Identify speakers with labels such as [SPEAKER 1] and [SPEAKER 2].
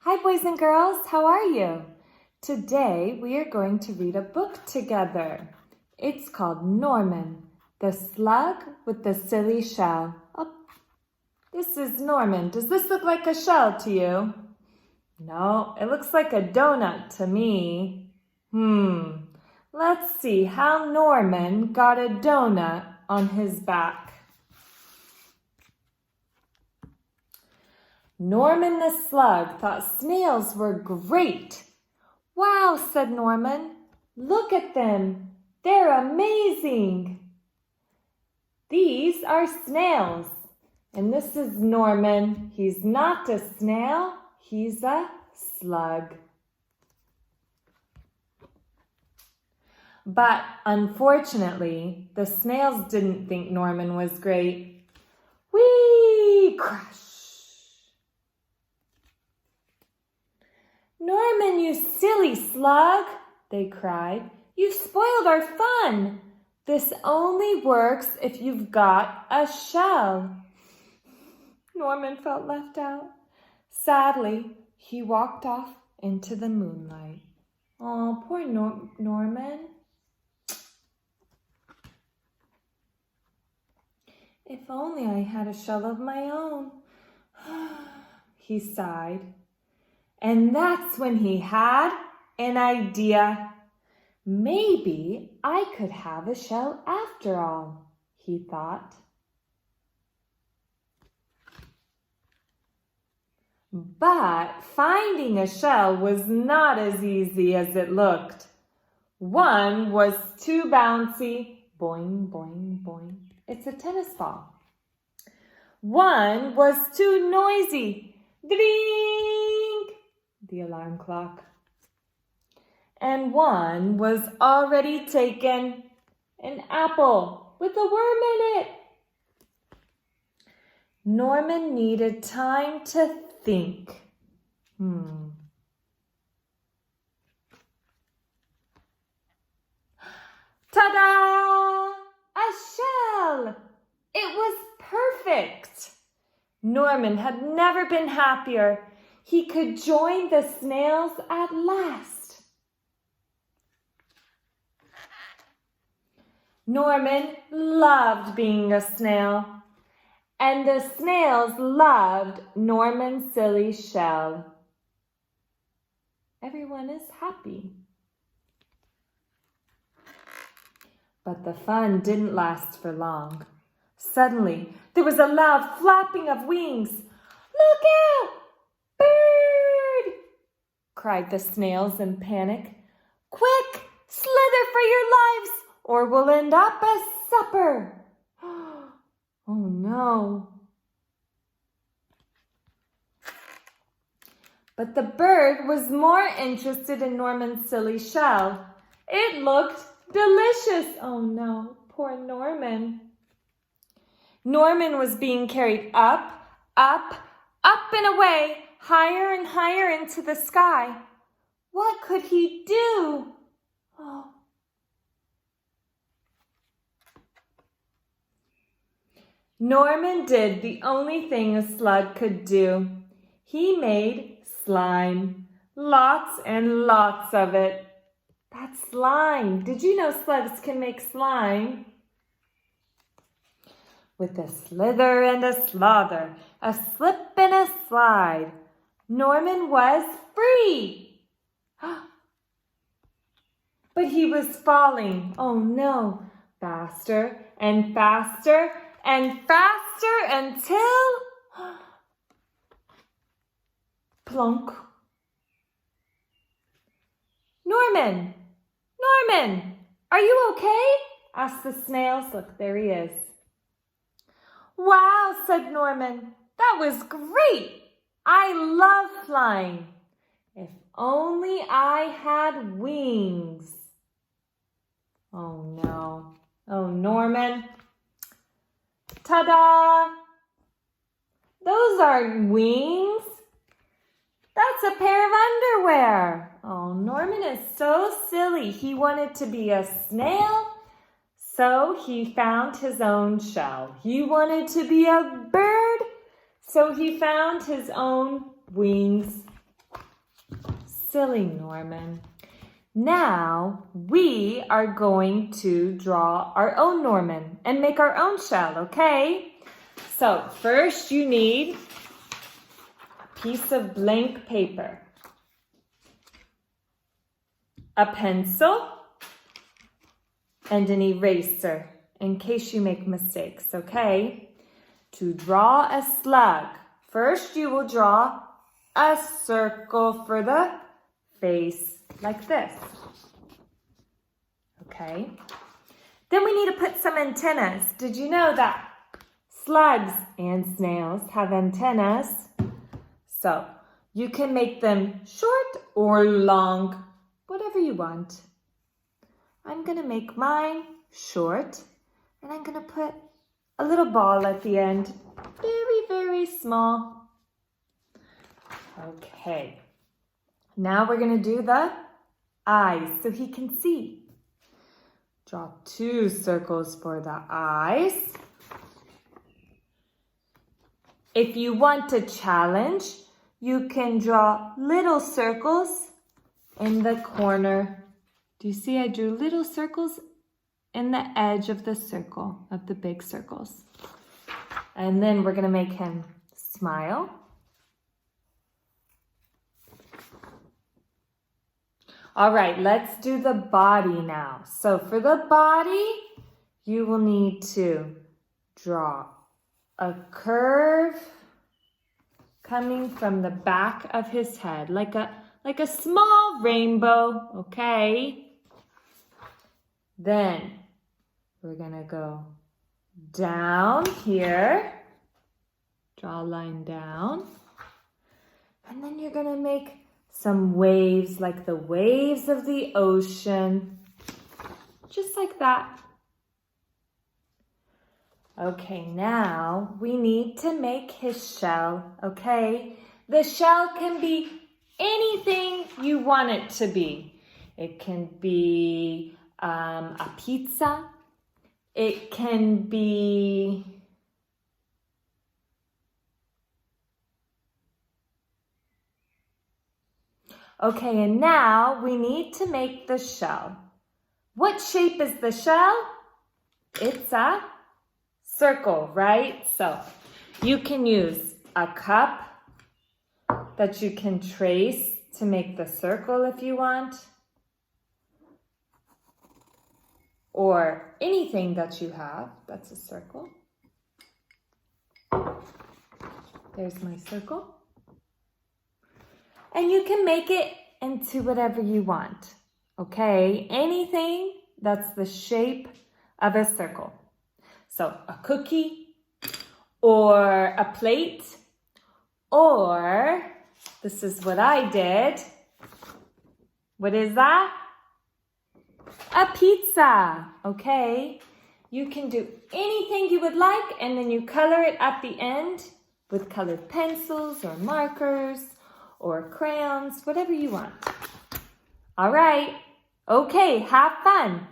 [SPEAKER 1] Hi, boys and girls. How are you? Today, we are going to read a book together. It's called Norman, the Slug with the Silly Shell. Oh, this is Norman. Does this look like a shell to you? No, it looks like a donut to me. Let's see how Norman got a donut on his back. Norman the Slug thought snails were great. Wow, said Norman. Look at them. They're amazing. These are snails. And this is Norman. He's not a snail. He's a slug. But unfortunately, the snails didn't think Norman was great. Whee! Crash! Norman, you silly slug, they cried. You spoiled our fun. This only works if you've got a shell. Norman felt left out. Sadly, he walked off into the moonlight. Oh, poor Norman. If only I had a shell of my own, he sighed. And that's when he had an idea. Maybe I could have a shell after all, he thought. But finding a shell was not as easy as it looked. One was too bouncy. Boing, boing, boing. It's a tennis ball. One was too noisy. Ding! The alarm clock. And one was already taken. An apple with a worm in it. Norman needed time to think. Ta-da! A shell! It was perfect. Norman had never been happier. He could join the snails at last. Norman loved being a snail, and the snails loved Norman's silly shell. Everyone is happy. But the fun didn't last for long. Suddenly, there was a loud flapping of wings. Look out! Bird! Cried the snails in panic. Quick, slither for your lives, or we'll end up as supper. Oh no. But the bird was more interested in Norman's silly shell. It looked delicious. Oh no, poor Norman. Norman was being carried up, up, up and away, higher and higher into the sky. What could he do? Oh. Norman did the only thing a slug could do. He made slime. Lots and lots of it. That's slime. Did you know slugs can make slime? With a slither and a slother, a slip and a slide, Norman was free. But he was falling. Oh no. Faster and faster and faster until plunk. Norman! Norman! Are you okay? Asked the snails. Look, there he is. Wow, said Norman. That was great. I love flying. If only I had wings. Oh no. Oh, Norman. Ta-da! Those aren't wings. That's a pair of underwear. Oh, Norman is so silly. He wanted to be a snail, so he found his own shell. He wanted to be a bird, so he found his own wings. Silly Norman. Now we are going to draw our own Norman and make our own shell, okay? So first you need a piece of blank paper, a pencil, and an eraser in case you make mistakes, okay? To draw a slug, first you will draw a circle for the face like this, okay? Then we need to put some antennas. Did you know that slugs and snails have antennas? So you can make them short or long, whatever you want. I'm gonna make mine short, and I'm gonna put a little ball at the end, very, very small. Okay, now we're gonna do the eyes so he can see. Draw 2 circles for the eyes. If you want a challenge, you can draw little circles in the corner. Do you see I drew little circles in the edge of the circle, of the big circles? And then we're gonna make him smile. All right, let's do the body now. So for the body, you will need to draw a curve coming from the back of his head, like a small rainbow, okay? Then we're gonna go down here, draw a line down, and then you're gonna make some waves like the waves of the ocean, just like that. Okay, now we need to make his shell, okay? The shell can be anything you want it to be. It can be a pizza. It can be okay, and now we need to make the shell. What shape is the shell? It's a circle, right? So you can use a cup that you can trace to make the circle if you want, or anything that you have that's a circle. There's my circle. And you can make it into whatever you want, okay? Anything that's the shape of a circle. So a cookie, or a plate, or this is what I did. What is that? A pizza, okay? You can do anything you would like, and then you color it at the end with colored pencils or markers or crayons, whatever you want. All right, okay, have fun.